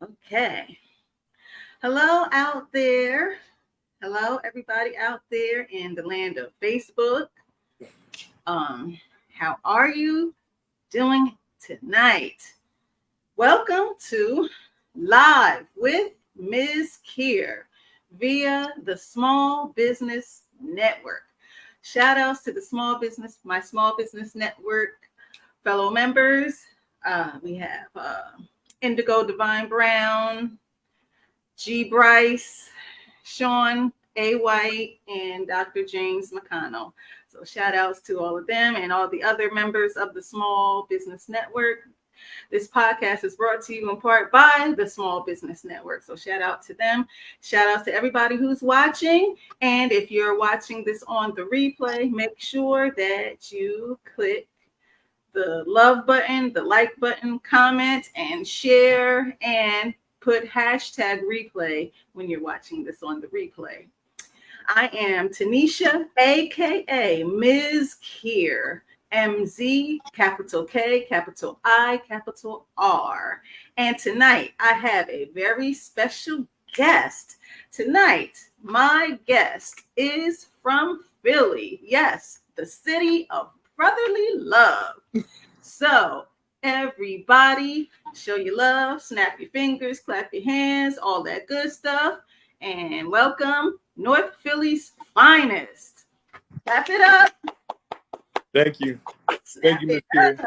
Okay. Hello out there. Hello, everybody out there in the land of Facebook. Um, how are you doing tonight? Welcome to Live with Ms. KIR via the Small Business Network. Shout outs to my small business network fellow members. We have Indigo Divine Brown, G. Bryce, Sean A. White, and Dr. James McConnell. So shout outs to all of them and all the other members of the Small Business Network. This podcast is brought to you in part by the Small Business Network. So shout out to them. Shout out to everybody who's watching. And if you're watching this on the replay, make sure that you click the love button, the like button, comment, and share, and put hashtag replay when you're watching this on the replay. I am Tanisha, aka Ms. KIR, MZ, capital K, capital I, capital R. And tonight I have a very special guest. Tonight, my guest is from Philly. Yes, the city of brotherly love. So, everybody, show your love, snap your fingers, clap your hands, all that good stuff. And welcome North Philly's finest. Clap it up. Thank you. Snap Thank you, it Miss Karen. up.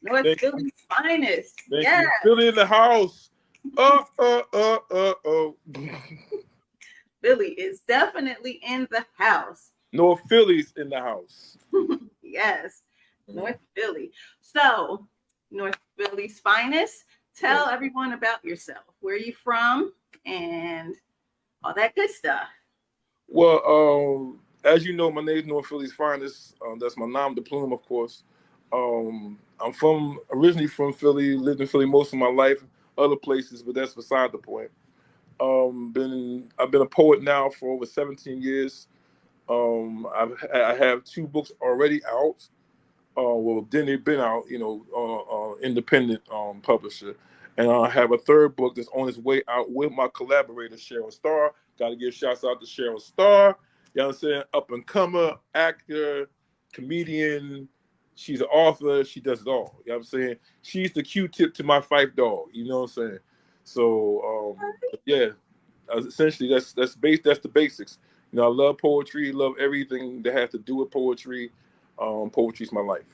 North Thank you. Philly's finest. Thank Yeah. you. Philly in the house. Oh. Philly is definitely in the house. North Philly's in the house. Yes. North Philly. So, North Philly's finest. Tell everyone about yourself. Where are you from? And all that good stuff. Well, as you know, my name is North Philly's finest. That's my nom de plume, of course. I'm originally from Philly, lived in Philly most of my life, other places, but that's beside the point. I've been a poet now for over 17 years. I have two books already out. Well, then they've been out, independent publisher. And I have a third book that's on its way out with my collaborator, Sharon Starr. Got to give shouts out to Sharon Starr. You know what I'm saying? Up and comer, actor, comedian. She's an author. She does it all. You know what I'm saying? She's the Q-tip to my Fife dog. You know what I'm saying? So, yeah, essentially that's the basics. I love poetry, love everything that has to do with poetry. Poetry's my life.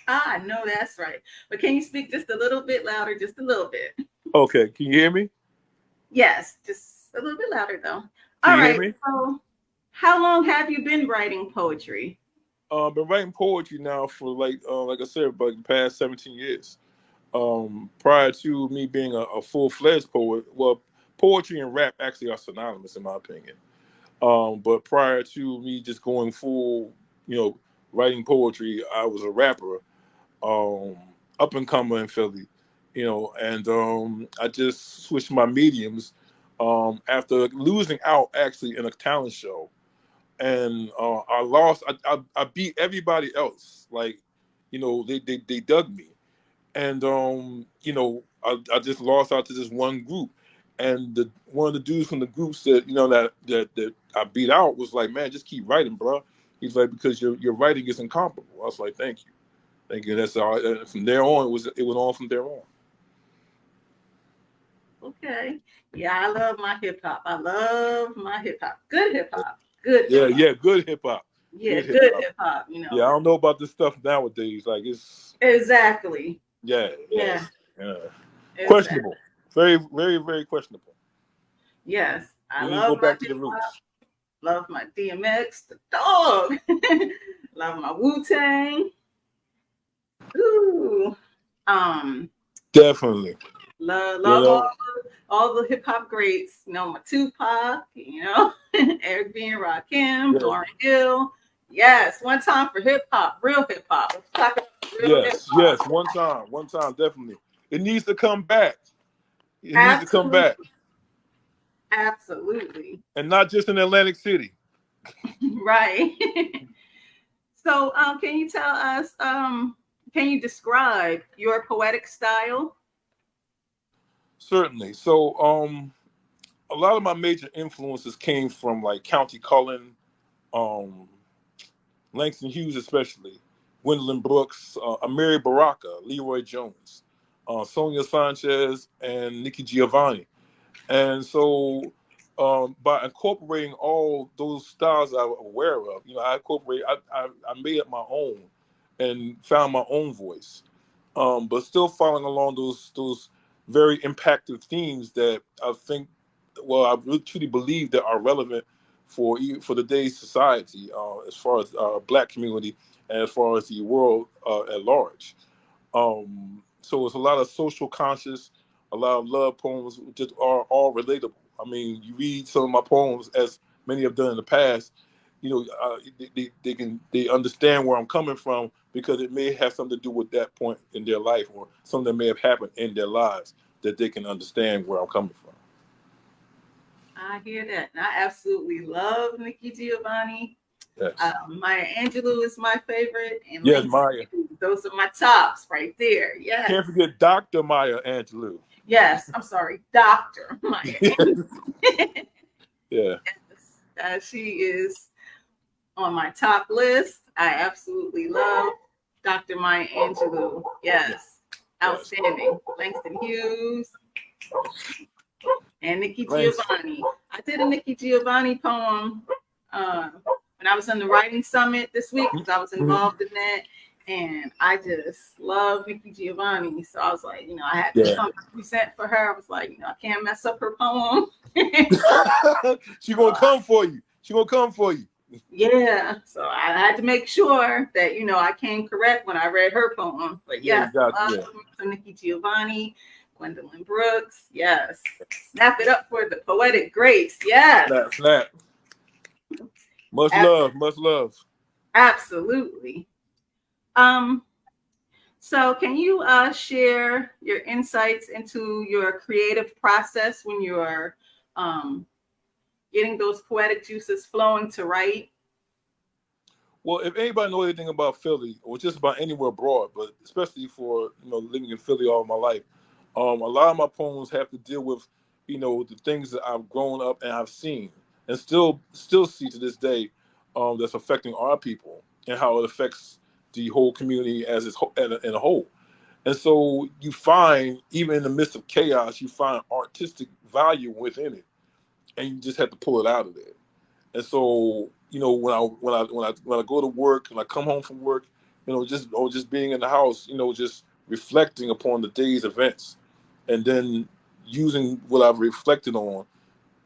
I know that's right. But can you speak just a little bit louder? Just a little bit. Okay, can you hear me? Yes, just a little bit louder though. Can All you right. hear me? So, how long have you been writing poetry? Been writing poetry now for like I said, about the past 17 years. Prior to me being a full-fledged poet, well, poetry and rap actually are synonymous in my opinion. But prior to me just going full, writing poetry, I was a rapper, um, up and comer in Philly, and I just switched my mediums after losing out actually in a talent show, and I lost. I beat everybody else. Like, they dug me, and I just lost out to this one group, and one of the dudes from the group said, that I beat out was like, man, just keep writing, bro. He's like, because your writing is incomparable. I was like, thank you. Thank you. That's all. From there on, it went on from there on. Okay. Yeah, I love my hip hop. I love my hip hop. Good hip hop. Good. Yeah, hip-hop. yeah, good hip hop. Yeah, good hip hop. Yeah, I don't know about this stuff nowadays. Like, it's Exactly. yeah. Yeah. Exactly. Questionable. Very, very, very questionable. Yes, I We need to go love my back to the hip hop. roots. Love my DMX, the dog. Love my Wu Tang. Ooh. Um. Definitely. Love all the hip hop greats. My Tupac. Eric B. and Rakim, Yeah. Lauryn Hill. Yes, one time for hip hop, real hip hop. Let's talk about real Yes, hip-hop. yes. One time, definitely. It needs to come back. It needs to come Absolutely. back, Absolutely. and not just in Atlantic City. Right. So, can you tell us, can you describe your poetic style? Certainly. So, a lot of my major influences came from like County Cullen, um, Langston Hughes, especially Gwendolyn Brooks, Amiri Baraka, Leroy Jones, Sonia Sanchez, and Nikki Giovanni. And so, by incorporating all those styles I was aware of, I made it my own and found my own voice. But still following along those very impactful themes that I think, well, I really truly believe that are relevant for today's society, as far as Black community and as far as the world at large. So it's a lot of social conscious, a lot of love poems just are all relatable. I mean, you read some of my poems, as many have done in the past, they understand where I'm coming from because it may have something to do with that point in their life or something that may have happened in their lives that they can understand where I'm coming from. I hear that. And I absolutely love Nikki Giovanni. Yes. Maya Angelou is my favorite, and Yes, Langston Maya. Hughes. Those are my tops right there. Yes. Can't forget Dr. Maya Angelou. Yes, I'm sorry, Dr. Maya Angelou. Yeah. Yes, she is on my top list. I absolutely love Dr. Maya Angelou. Yes, outstanding. Langston Hughes and Nikki Giovanni. I did a Nikki Giovanni poem when I was in the writing summit this week because I was involved in that. And I just love Nikki Giovanni. So I was like, I had to come present for her. I was like, I can't mess up her poem. She gonna come for you. She gonna come for you. Yeah. So I had to make sure that, I came correct when I read her poem. But yes, Nikki Giovanni, Gwendolyn Brooks. Yes. Snap it up for the poetic grace. Yes. Snap. Much love. Much love. Absolutely. So can you share your insights into your creative process when you're getting those poetic juices flowing to write? Well, if anybody knows anything about Philly or just about anywhere abroad, but especially for living in Philly all my life, a lot of my poems have to deal with the things that I've grown up and I've seen and still see to this day, that's affecting our people and how it affects the whole community as in a whole. And so you find, even in the midst of chaos, you find artistic value within it, and you just have to pull it out of there. And so, when I go to work and I come home from work, just being in the house, just reflecting upon the day's events, and then using what I've reflected on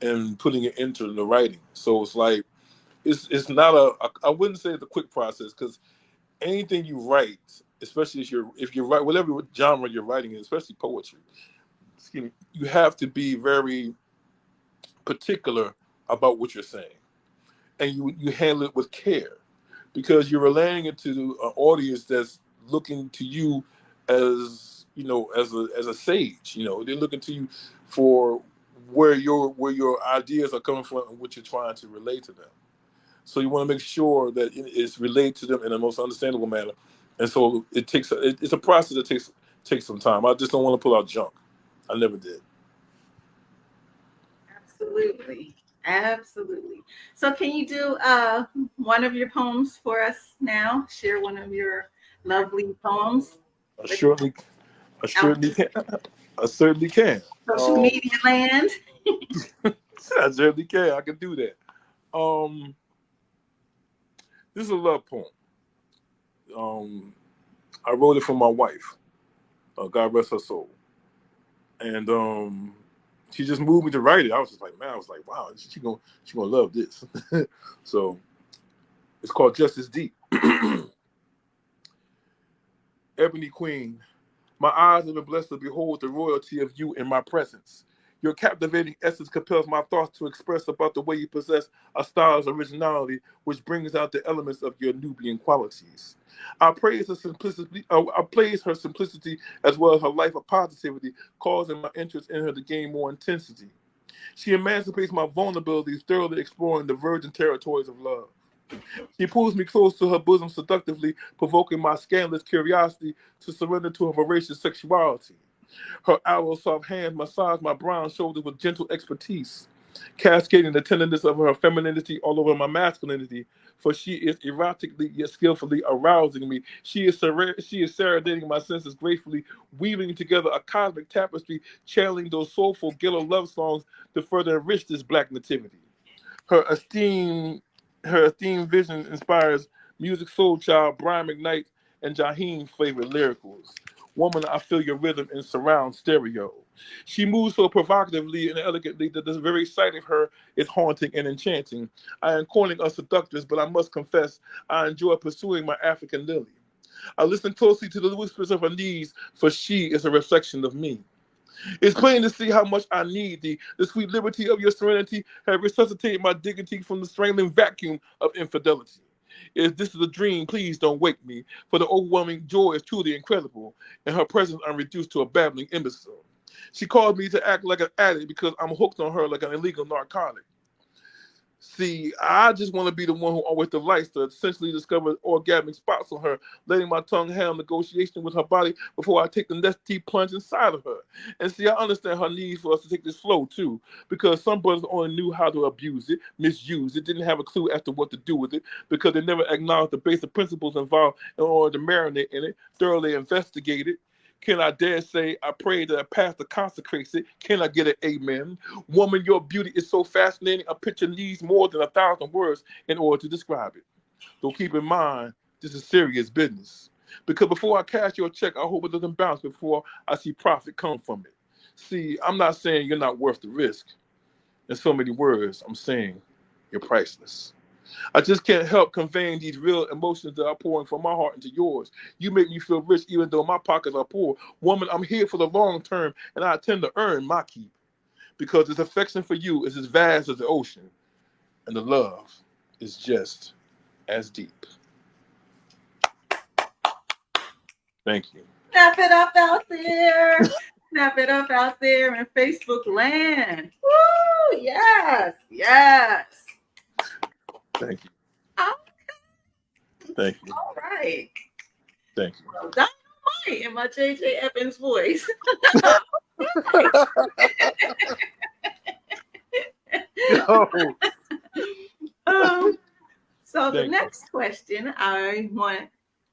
and putting it into the writing. So it's like it's not I wouldn't say it's a quick process because anything you write, especially if you're write whatever genre you're writing in, especially poetry, excuse me, you have to be very particular about what you're saying, and you handle it with care because you're relaying it to an audience that's looking to you as as a sage. They're looking to you for where your ideas are coming from and what you're trying to relate to them. So you want to make sure that it's relayed to them in the most understandable manner. And so it's a process that takes some time. I just don't want to pull out junk. I never did. Absolutely. Absolutely. So can you do one of your poems for us now? Share one of your lovely poems. I certainly, I certainly can. I certainly can. Social media land. I certainly can. I can do that. Um, this is a love poem. I wrote it for my wife. God rest her soul. And she just moved me to write it. I was just like, man, I was like, wow, she gonna love this. So it's called Justice Deep. Ebony Queen, my eyes have been blessed to behold the royalty of you in my presence. Your captivating essence compels my thoughts to express about the way you possess a style's originality, which brings out the elements of your Nubian qualities. I praise her simplicity as well as her life of positivity, causing my interest in her to gain more intensity. She emancipates my vulnerabilities, thoroughly exploring the virgin territories of love. She pulls me close to her bosom seductively, provoking my scandalous curiosity to surrender to her voracious sexuality. Her arrow soft hands massage my brown shoulders with gentle expertise, cascading the tenderness of her femininity all over my masculinity. For she is erotically yet skillfully arousing me. She is serenading my senses gracefully, weaving together a cosmic tapestry, channeling those soulful ghetto love songs to further enrich this black nativity. Her esteemed her esteemed vision inspires music soul child Brian McKnight and Jaheim flavored lyricals. Woman, I feel your rhythm in surround stereo. She moves so provocatively and elegantly that the very sight of her is haunting and enchanting. I am calling us seductress, but I must confess I enjoy pursuing my African lily. I listen closely to the whispers of her needs, for she is a reflection of me. It's plain to see how much I need thee. The sweet liberty of your serenity have resuscitated my dignity from the strangling vacuum of infidelity. If this is a dream, please don't wake me, for the overwhelming joy is truly incredible. In her presence, I'm reduced to a babbling imbecile. She called me to act like an addict because I'm hooked on her like an illegal narcotic. See, I just want to be the one who always delights to essentially discover orgasmic spots on her, letting my tongue handle negotiation with her body before I take the next deep plunge inside of her. And see, I understand her need for us to take this flow too, because some brothers only knew how to abuse it, misuse it, didn't have a clue as to what to do with it, because they never acknowledged the basic principles involved in order to marinate in it, thoroughly investigate it. Can I dare say, I pray that a pastor consecrates it? Can I get an amen? Woman, your beauty is so fascinating, a picture needs more than 1,000 words in order to describe it. Though keep in mind, this is serious business. Because before I cash your check, I hope it doesn't bounce before I see profit come from it. See, I'm not saying you're not worth the risk. In so many words, I'm saying you're priceless. I just can't help conveying these real emotions that are pouring from my heart into yours. You make me feel rich even though my pockets are poor. Woman, I'm here for the long term and I intend to earn my keep because this affection for you is as vast as the ocean and the love is just as deep. Thank you. Snap it up out there. Snap it up out there in Facebook land. Woo! Yes. Yes. Thank you. Oh, Thank you. all right. Thank you. Well, dynamite in my JJ Evans voice. Yo, So the thank you. next question I want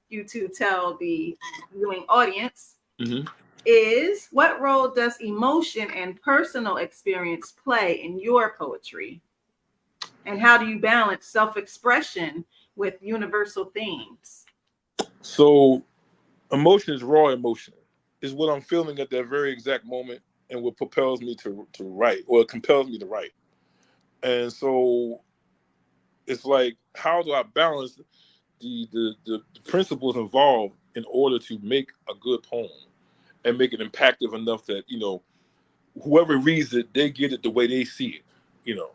you to tell the viewing audience Mhm. is, what role does emotion and personal experience play in your poetry? And how do you balance self-expression with universal themes? So, emotion is raw emotion. Is what I'm feeling at that very exact moment and what propels me to write or compels me to write. And so it's like, how do I balance the principles involved in order to make a good poem and make it impactful enough that, whoever reads it, they get it the way they see it. You know,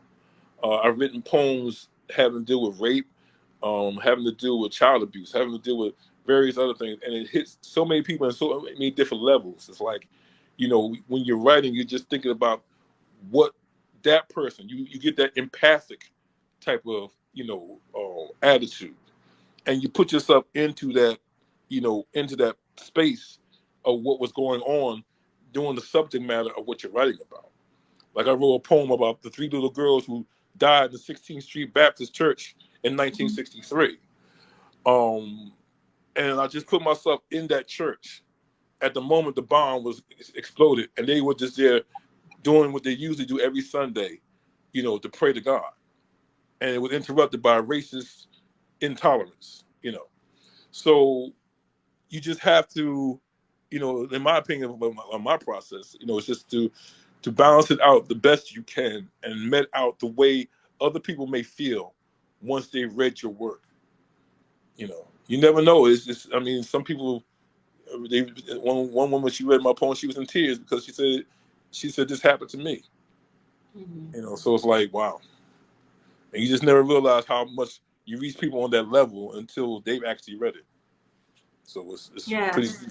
I've written poems having to do with rape, having to do with child abuse, having to do with various other things, and it hits so many people in so many different levels. It's like, when you're writing, you're just thinking about what that person, you get that empathic type of attitude, and you put yourself into that space of what was going on during the subject matter of what you're writing about. Like I wrote a poem about the three little girls who died in the 16th Street Baptist Church in Mhm. 1963. And I just put myself in that church at the moment the bomb was exploded, and they were just there doing what they usually do every Sunday, to pray to God. And it was interrupted by racist intolerance. So you just have to, in my opinion, on my process, it's just to balance it out the best you can and met out the way other people may feel once they've read your work. You never know. It's just, I mean, some people, they one woman, she read my poem, she was in tears because she said this happened to me. Mhm. So it's like, wow. And you just never realize how much you reach people on that level until they've actually read it. So it's pretty Yes,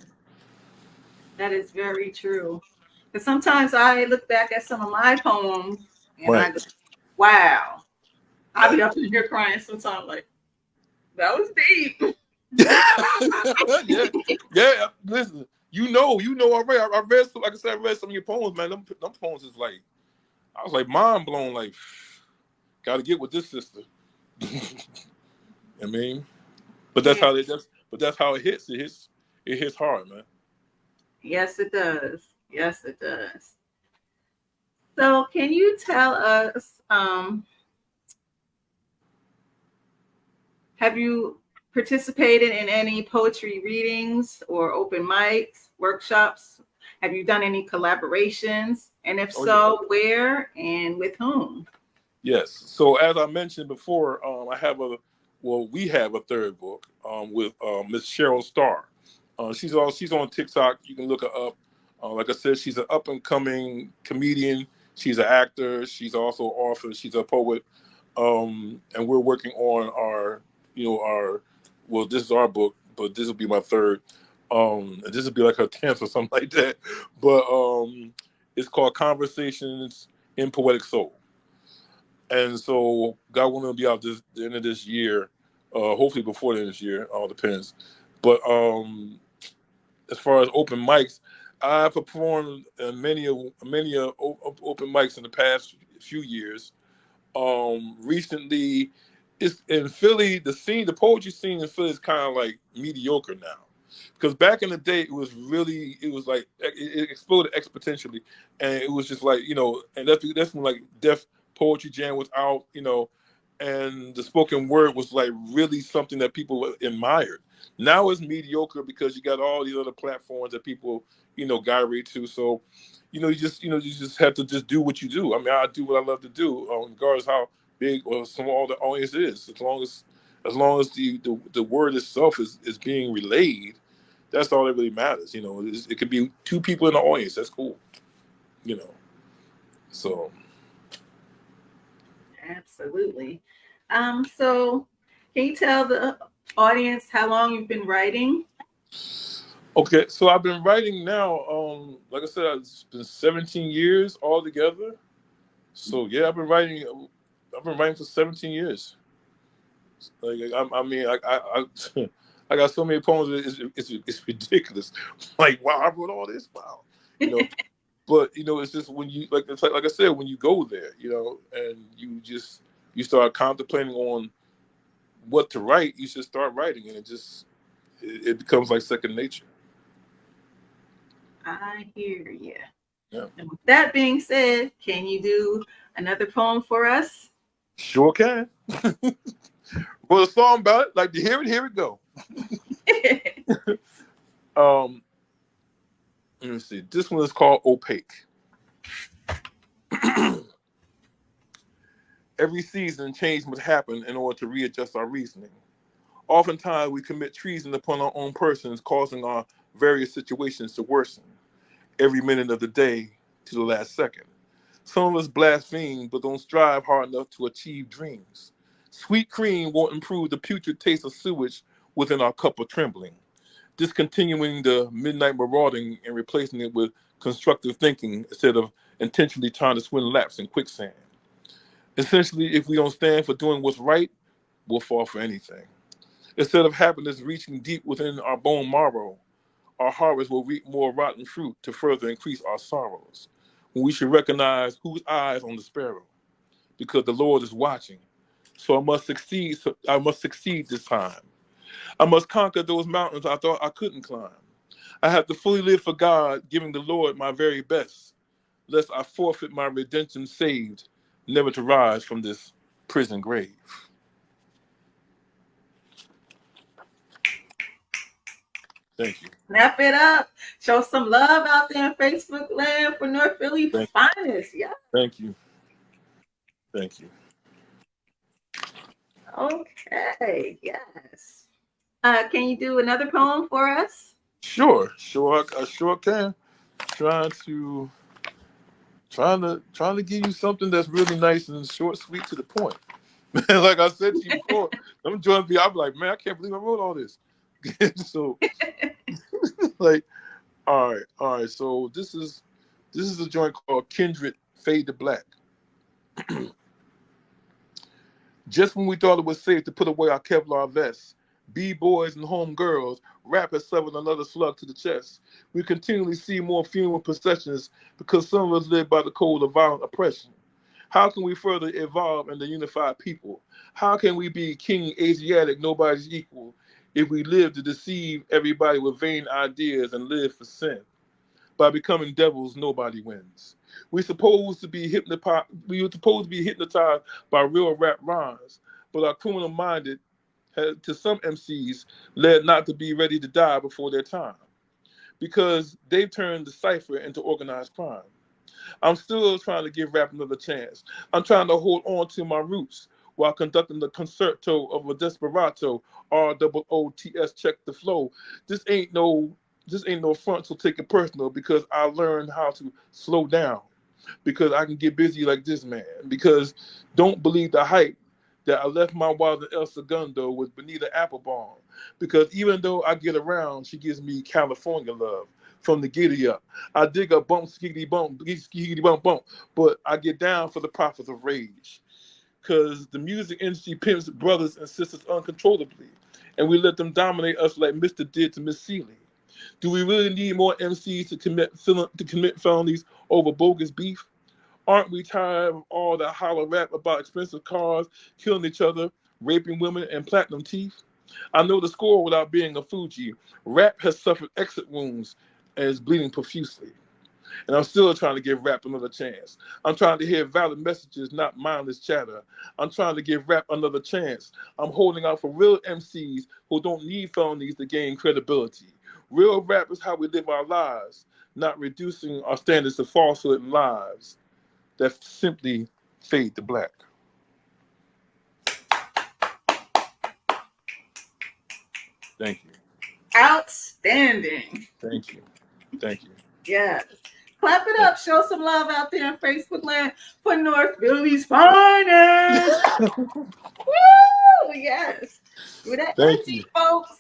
that is very true. Because sometimes I look back at some of my poems and I right, go, wow. I'll right. be up in here crying sometimes, like, That was deep. Yeah, yeah. Listen, you know. I read some. Like I said, I read some of your poems, man. Them poems is like, I was like mind blown. Like, got to get with this sister. I mean, but that's Yeah. how that's how it hits. It hits hard, man. Yes, it does. Yes, it does. So, can you tell us, have you participated in any poetry readings or open mics, workshops? Have you done any collaborations? And if Oh yeah. so, where and with whom? Yes. So as I mentioned before, we have a third book with Miss Cheryl Starr. She's on TikTok. You can look her up. Like I said, she's an up and coming comedian. She's an actor. She's also an author. She's a poet. And we're working on our this is our book, but this will be my third. And this will be like her 10th or something like that. But it's called Conversations in Poetic Soul. And so God willing will be out the end of this year, hopefully before the end of this year, all depends. But as far as open mics, I performed open mics in the past few years. Recently, it's in Philly. The poetry scene in Philly is kind of like mediocre now, because back in the day it was like it exploded exponentially, and it was just like and that's when like Def Poetry Jam was out, and the spoken word was like really something that people admired. Now it's mediocre because you got all these other platforms that people gyrate to. So you just have to just do what you do. I mean, I do what I love to do, regardless how big or small the audience is. As long as the word itself is being relayed, that's all that really matters. It could be two people in the audience. That's cool. You know. So Absolutely. So can you tell the audience how long you've been writing? okay, so I've been writing now. Like I said, it's been 17 years altogether. So yeah, I've been writing. I've been writing for 17 years. Like I mean, I got so many poems. It's ridiculous. Like wow, I wrote all this. Wow, you know. But it's just when you like I said, when you go there, and you start contemplating on what to write, you should start writing, and it becomes like second nature. I hear you. Yeah, And with that being said, can you do another poem for us? sure can. Well, a song about it, like to hear it. Here we go. Um, Let me see. This one is called Opaque. Every season, change must happen in order to readjust our reasoning. Oftentimes, we commit treason upon our own persons, causing our various situations to worsen every minute of the day to the last second. Some of us blaspheme, but don't strive hard enough to achieve dreams. Sweet cream won't improve the putrid taste of sewage within our cup of trembling. Discontinuing the midnight marauding and replacing it with constructive thinking instead of intentionally trying to swim laps in quicksand. Essentially, if we don't stand for doing what's right, we'll fall for anything. Instead of happiness reaching deep within our bone marrow, our harvest will reap more rotten fruit to further increase our sorrows. When we should recognize whose eyes on the sparrow, because the Lord is watching. So I must succeed. So I must succeed this time. I must conquer those mountains I thought I couldn't climb. I have to fully live for God, giving the Lord my very best, lest I forfeit my redemption saved, never to rise from this prison grave. Thank you. Snap it up. Show some love out there in Facebook land for North Philly Thank finest. Yeah. Thank you. Thank you. Okay. Yes. Can you do another poem for us? Sure, I sure can. Trying to trying to give you something that's really nice and short, sweet, to the point. Like I said to you before, I'm joining me. I'm like, man, I can't believe I wrote all this. So, like, all right. So this is a joint called Kindred Fade to Black. Just when we thought it was safe to put away our Kevlar vests, B-boys and homegirls, rap has suffered another slug to the chest. We continually see more funeral processions because some of us live by the code of violent oppression. How can we further evolve into unified people? How can we be king Asiatic, nobody's equal, if we live to deceive everybody with vain ideas and live for sin? By becoming devils, nobody wins. We're supposed to be hypnotized. We were supposed to be hypnotized by real rap rhymes, but our criminal minded, to some MCs, led not to be ready to die before their time, because they've turned the cipher into organized crime. I'm still trying to give rap another chance. I'm trying to hold on to my roots while conducting the concerto of a desperado. ROOTS, check the flow. This ain't no this ain't no front, so take it personal, because I learned how to slow down, because I can get busy like this man. Because don't believe the hype that I left my wife in El Segundo with Benita Applebaum. Because even though I get around, she gives me California love from the giddy up. I dig a bump, skiggity bump, bump, but I get down for the profits of rage. Because the music industry pimps brothers and sisters uncontrollably, and we let them dominate us like Mr. did to Miss Seeley. Do we really need more MCs to commit felonies over bogus beef? Aren't we tired of all the hollow rap about expensive cars, killing each other, raping women, and platinum teeth? I know the score without being a Fuji. Rap has suffered exit wounds and is bleeding profusely. And I'm still trying to give rap another chance. I'm trying to hear valid messages, not mindless chatter. I'm trying to give rap another chance. I'm holding out for real MCs who don't need felonies to gain credibility. Real rap is how we live our lives, not reducing our standards to falsehood and lies that simply fade to black. Thank you. Outstanding. Thank you. Thank you. Yes. Clap it up. Show some love out there in Facebook land for North Philly's finest. Woo! Yes. With that Thank energy, you. folks.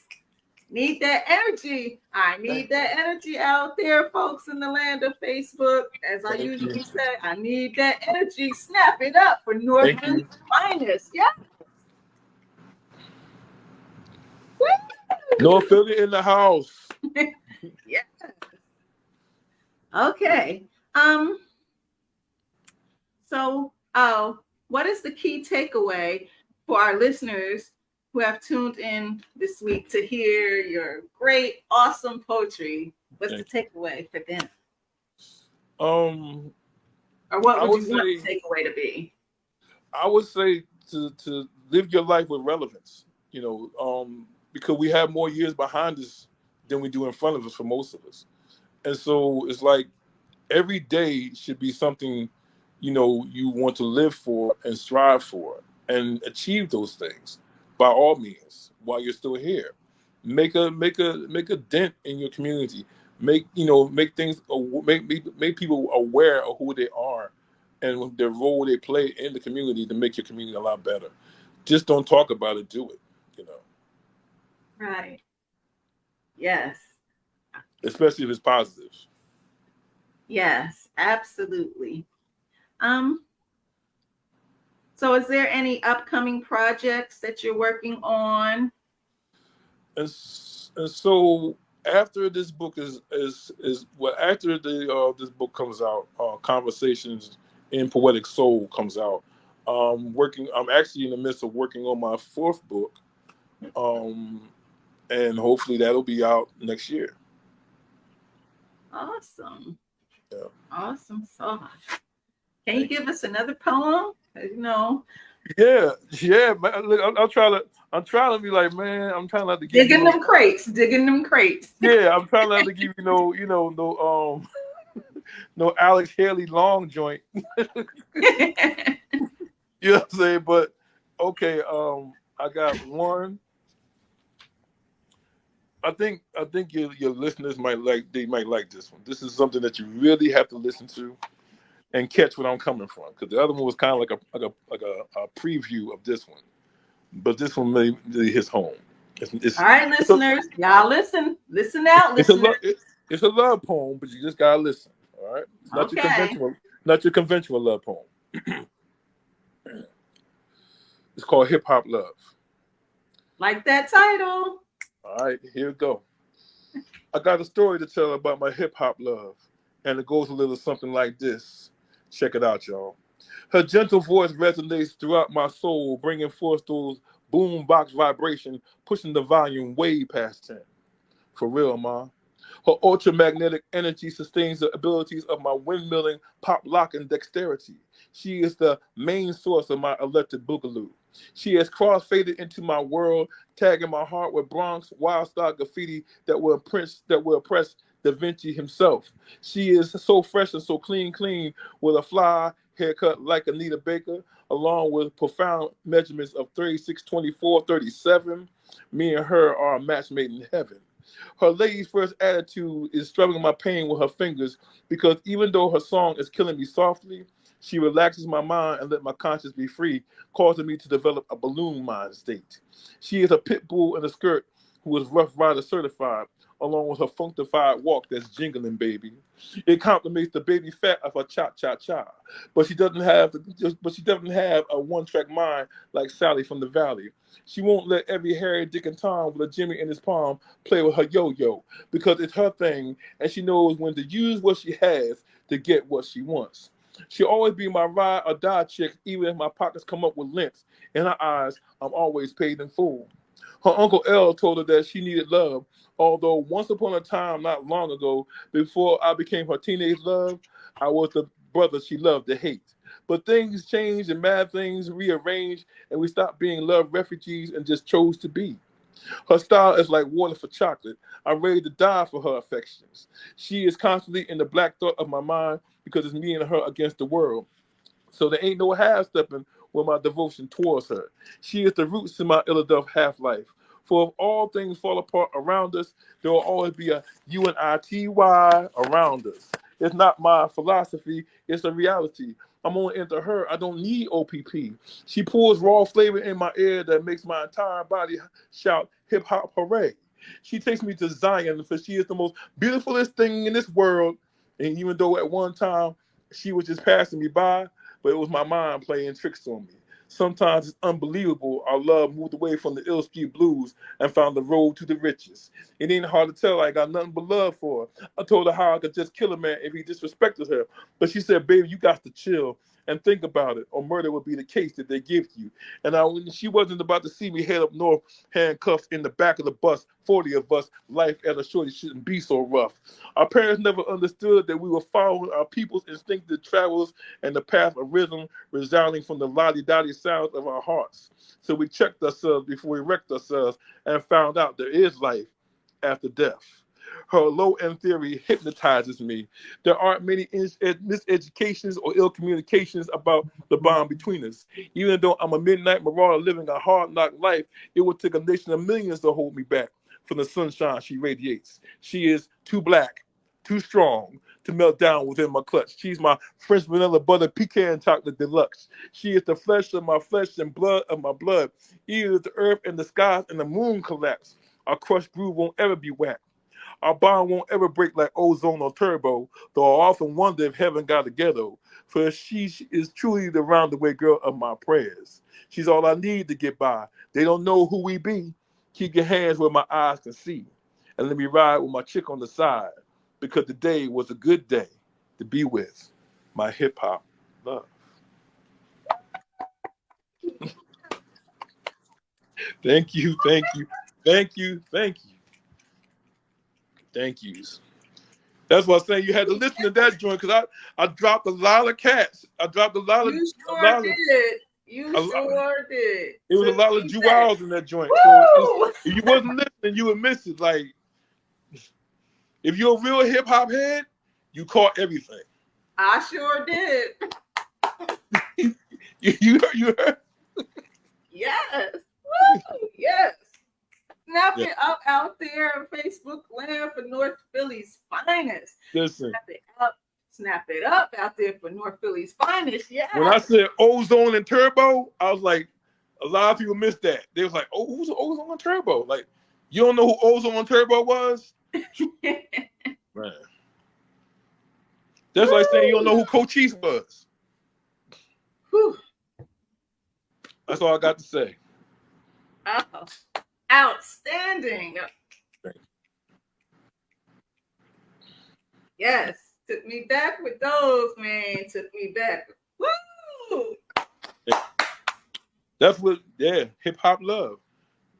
Need that energy. I need that energy out there, folks, in the land of Facebook. As I usually say, I need that energy. Snap it up for North Philly's finest. Yeah. Woo! North Philly in the house. Yeah. Okay. So, what is the key takeaway for our listeners who have tuned in this week to hear your great, awesome poetry? What's the takeaway for them? Or what would you want the takeaway to be? I would say to live your life with relevance. Because we have more years behind us than we do in front of us for most of us, and so it's like every day should be something you want to live for and strive for and achieve those things by all means while you're still here. Make a dent in your community. Make things, make people aware of who they are and the role they play in the community to make your community a lot better. Just don't talk about it, do it. Right. Yes. Especially if it's positive. Yes, absolutely. So is there any upcoming projects that you're working on? And so after this book after this book comes out, Conversations in Poetic Soul comes out. I'm actually in the midst of working on my fourth book. And hopefully that'll be out next year. Awesome. Yeah. Awesome sauce. Can you give us another poem? Yeah, man. Look, I'm trying to be like, man. I'm trying not to give digging them crates. Yeah, I'm trying not to give no Alex Haley long joint. You know what I'm saying? But okay, I got one. I think your listeners might like this one. This is something that you really have to listen to and catch what I'm coming from, because the other one was kind of like a preview of this one, but this one really hits home. All right, listeners, y'all listen out, listeners. It's a love poem, but you just gotta listen. All right, it's not your conventional love poem. It's called Hip Hop Love. Like that title. All right, here we go. I got a story to tell about my hip hop love, and it goes a little something like this. Check it out, y'all. Her gentle voice resonates throughout my soul, bringing forth those boom box vibration, pushing the volume way past 10. For real, ma. Her ultramagnetic energy sustains the abilities of my windmilling, pop locking dexterity. She is the main source of my electric boogaloo. She has cross-faded into my world, tagging my heart with Bronx wild-style graffiti that will impress Da Vinci himself. She is so fresh and so clean, with a fly haircut like Anita Baker, along with profound measurements of 36, 24, 37. Me and her are a match made in heaven. Her lady's first attitude is struggling my pain with her fingers because even though her song is killing me softly, she relaxes my mind and let my conscience be free, causing me to develop a balloon mind state. She is a pit bull in a skirt who is Rough Rider certified, along with her functified walk that's jingling, baby. It complements the baby fat of her cha cha cha, but she doesn't have a one-track mind like Sally from the Valley. She won't let every Harry, Dick, and Tom with a Jimmy in his palm play with her yo-yo because it's her thing, and she knows when to use what she has to get what she wants. She'll always be my ride or die chick, even if my pockets come up with lint. In her eyes, I'm always paid in full. Her Uncle L told her that she needed love, although once upon a time, not long ago, before I became her teenage love, I was the brother she loved to hate. But things changed and mad things rearranged, and we stopped being love refugees and just chose to be. Her style is like water for chocolate. I'm ready to die for her affections. She is constantly in the black thought of my mind because it's me and her against the world. So there ain't no half stepping with my devotion towards her. She is the roots in my Illadelph half life. For if all things fall apart around us, there will always be a UNITY around us. It's not my philosophy, it's a reality. I'm only into her. I don't need OPP. She pours raw flavor in my ear that makes my entire body shout hip hop hooray. She takes me to Zion for she is the most beautifulest thing in this world. And even though at one time she was just passing me by, but it was my mind playing tricks on me. Sometimes it's unbelievable. Our love moved away from the Ill Street Blues and found the road to the riches. It ain't hard to tell I got nothing but love for her. I told her how I could just kill a man if he disrespected her. But she said, baby, you got to chill and think about it, or murder would be the case that they give you. And she wasn't about to see me head up north, handcuffed in the back of the bus, 40 of us, life as a shorty shouldn't be so rough. Our parents never understood that we were following our people's instinctive travels and the path of rhythm resounding from the lottie-dottie sounds of our hearts. So we checked ourselves before we wrecked ourselves and found out there is life after death. Her low-end theory hypnotizes me. There aren't many miseducations or ill communications about the bond between us. Even though I'm a midnight marauder living a hard-knock life, it would take a nation of millions to hold me back from the sunshine she radiates. She is too black, too strong to melt down within my clutch. She's my French vanilla butter pecan chocolate deluxe. She is the flesh of my flesh and blood of my blood. Even if the earth and the skies and the moon collapse, our crushed groove won't ever be whacked. Our bond won't ever break like ozone or turbo, though I often wonder if heaven got a ghetto. For she is truly the roundaway girl of my prayers. She's all I need to get by. They don't know who we be. Keep your hands where my eyes can see. And let me ride with my chick on the side. Because today was a good day to be with my hip hop love. Thank you, thank you, thank you, thank you. Thank yous. That's why I'm saying you had to listen to that joint because I dropped a lot of cats. I dropped You a sure lot of did. You a lot. sure did. It was a Took lot of me back. jewels in that joint. So Woo! if you wasn't listening, you would miss it. Like if you're a real hip hop head, you caught everything. I sure did. You heard? Yes. Woo! Yes. Snap Yeah. it up out there on Facebook land for North Philly's finest. Listen. Snap it up out there for North Philly's finest. When I Yes. said ozone and turbo, I was like, a lot of people missed that. They was like, oh, who's ozone and turbo? Like, you don't know who ozone and turbo was? Man. That's like saying you don't know who Cochise was. Whew. That's all I got to say. Oh, outstanding. Yes, took me back with those, man. Took me back. Woo! That's what, yeah, hip hop love.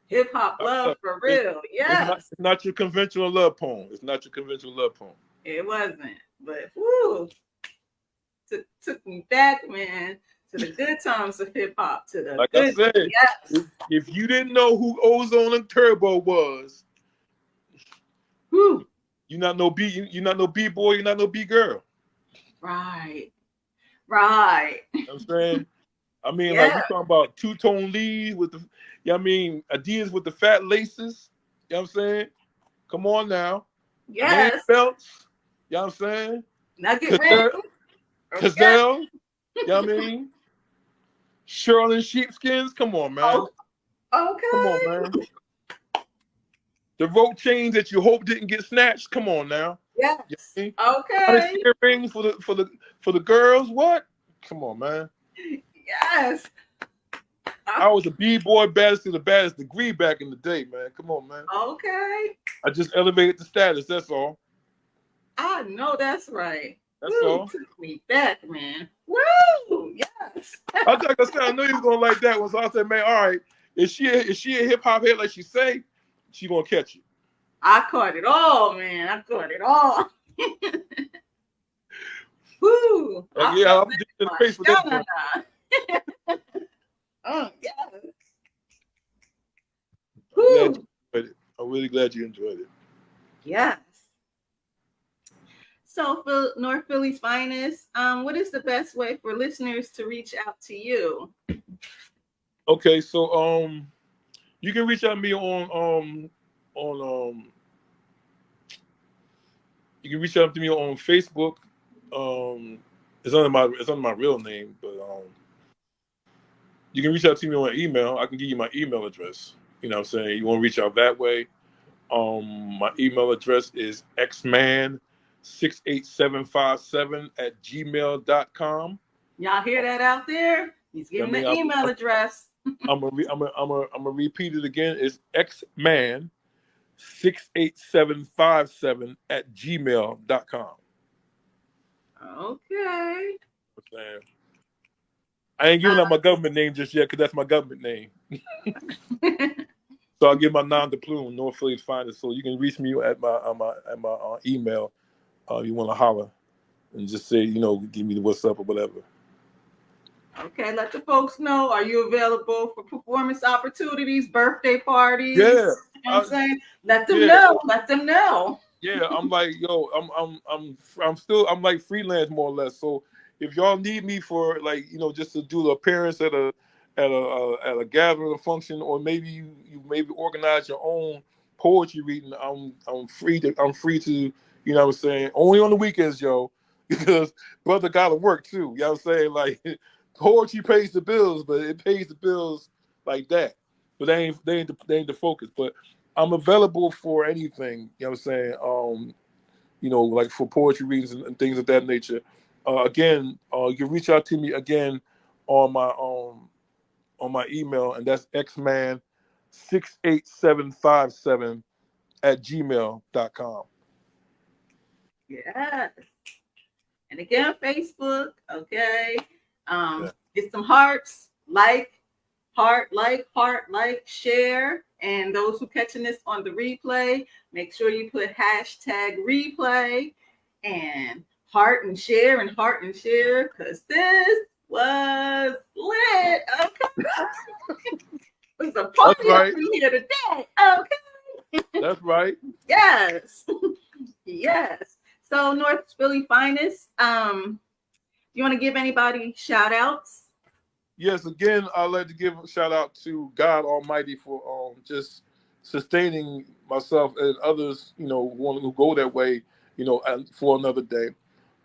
Hip hop love for real. Yes. It's not your conventional love poem. It's not your conventional love poem. It wasn't, but woo, took me back, man, to the good times of hip hop. To the Like I good, said, yes. if you didn't know who Ozone and Turbo was, Woo. you're not no B boy, you're not no B girl. Right. You know what I'm saying? I mean, like Yeah. we talking about two-tone leads with the, you know what I mean, Adidas with the fat laces. You know what I'm saying? Come on now. Man Yes. belts. You know what I'm saying? Nugget ring. Okay. Cazelle. You know what I mean? Shirl and sheepskins. Come on, man. Oh, Come on, okay. man. The rope chains that you hope didn't get snatched. Come on now. Yes. You know Okay. what I mean? Earrings for the girls. What? Come on, man. Yes. I was a B-boy baddest to the baddest degree back in the day, man. Come on, man. Okay. I just elevated the status. That's all. I know that's right. That's Woo, all. took me back, man. Woo! Yes. Like I said, I knew he was gonna like that one. So I said, man, all right. Is she a hip hop head like she say? She gonna catch it. I caught it all, man. I caught it all. Woo! Like, I yeah, felt I'm that just in in the my face with that one. shanana. Oh, yes. I'm really glad you enjoyed it. Yes. So, for North Philly's finest, what is the best way for listeners to reach out to you? Okay, so you can reach out to me on you can reach out to me on Facebook. It's under my real name, but you can reach out to me on email. I can give you my email address. You know what I'm saying? You want to reach out that way. My email address is xman68757@gmail.com. Y'all hear that out there? He's giving the email address. I'm gonna repeat it again. It's xman68757@gmail.com. Okay. I ain't giving out my government name just yet because that's my government name. So I'll give my nom de plume, North Philly's finest. So you can reach me at my email. You want to holler and just say, give me the what's up or whatever. Okay, let the folks know. Are you available for performance opportunities, birthday parties? Yeah, you know what I'm saying? Let them know. Let them know. Yeah, I'm like, I'm like freelance more or less. So if y'all need me for like, just to do the appearance at a gathering or function, or maybe you maybe organize your own poetry reading, I'm free to, what I'm saying, only on the weekends, yo, because brother gotta work too. You know what I'm saying? Like poetry pays the bills, but it pays the bills like that. But they ain't the focus. But I'm available for anything, you know what I'm saying? Like for poetry readings and things of that nature. Again, you can reach out to me again on my email, and that's xman68757@gmail.com. Yes. And again, Facebook, okay. Yeah. Get some hearts, heart, share. And those who catching this on the replay, make sure you put hashtag replay and heart and share because this was lit. Okay. It was a party up in here today. Okay. That's right. Yes. Yes. So North Philly finest. You want to give anybody shout outs? Yes, again, I'd like to give a shout out to God Almighty for just sustaining myself and others, who go that way, and for another day.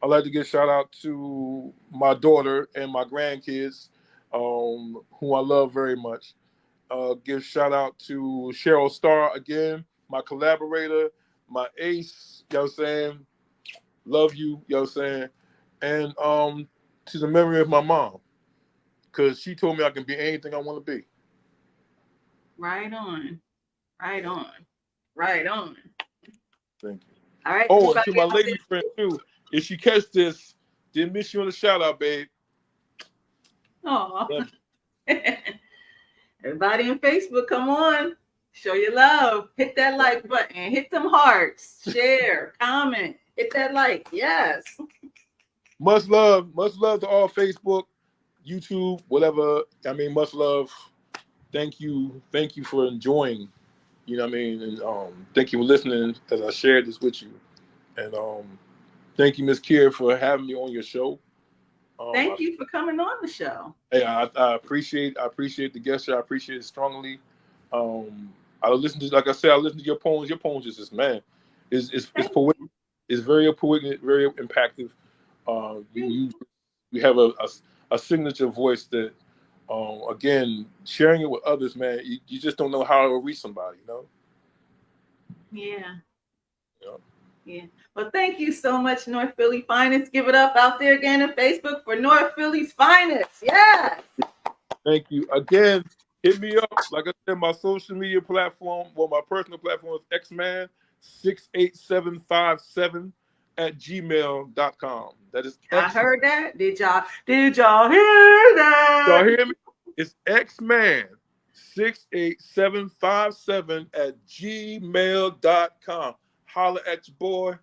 I'd like to give a shout out to my daughter and my grandkids, who I love very much. Give shout out to Cheryl Starr again, my collaborator, my ace, you know what I'm saying? Love you, you know what I'm saying? And to the memory of my mom. because she told me I can be anything I want to be. Right on. Right on. Right on. Thank you. All right. Oh, and to Everybody my out lady friend too. If she catch this, didn't miss you on the shout out, babe. there. Aw. Everybody on Facebook, come on. Show your love. Hit that like button. Hit them hearts. Share. Comment. Hit that like. Yes. Much love to all Facebook, YouTube, whatever. I mean, much love. Thank you for enjoying. You know what I mean? And thank you for listening as I shared this with you. And thank you, Mz.KIR, for having me on your show. Thank you for coming on the show. Hey, I appreciate the gesture. I appreciate it strongly. I listen to, like I said, I listen to your poems. Your poems is just, man, it's poetic. It's very poetic, very impactful. You have a signature voice that, again, sharing it with others, man. You just don't know how it will reach somebody, you know. Yeah. Yeah. Yeah. Well, thank you so much, North Philly Finest. Give it up out there again on Facebook for North Philly's Finest. Yes. Thank you. Again, hit me up. Like I said, my social media platform, well, my personal platform is xman68757 at gmail.com. That is I X. heard that. Did y'all hear that? Y'all hear me? It's xman68757 at gmail.com. Holla at your boy.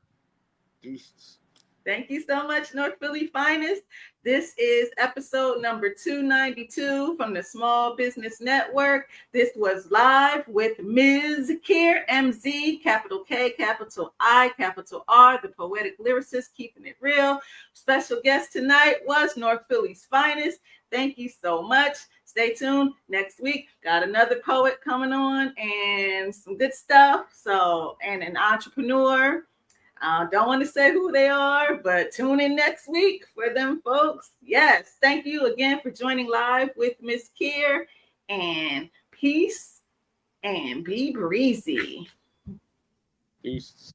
Deuces. Thank you so much, North Philly Finest. This is episode number 292 from the Small Business Network. This was live with Mz.KIR, MZ, capital K, capital I, capital R, the poetic lyricist, keeping it real. Special guest tonight was North Philly's Finest. Thank you so much. Stay tuned. Next week, got another poet coming on and some good stuff. So, and an entrepreneur. Don't want to say who they are, but tune in next week for them folks. Yes, thank you again for joining live with Mz.KIR, and peace and be breezy. Deuces.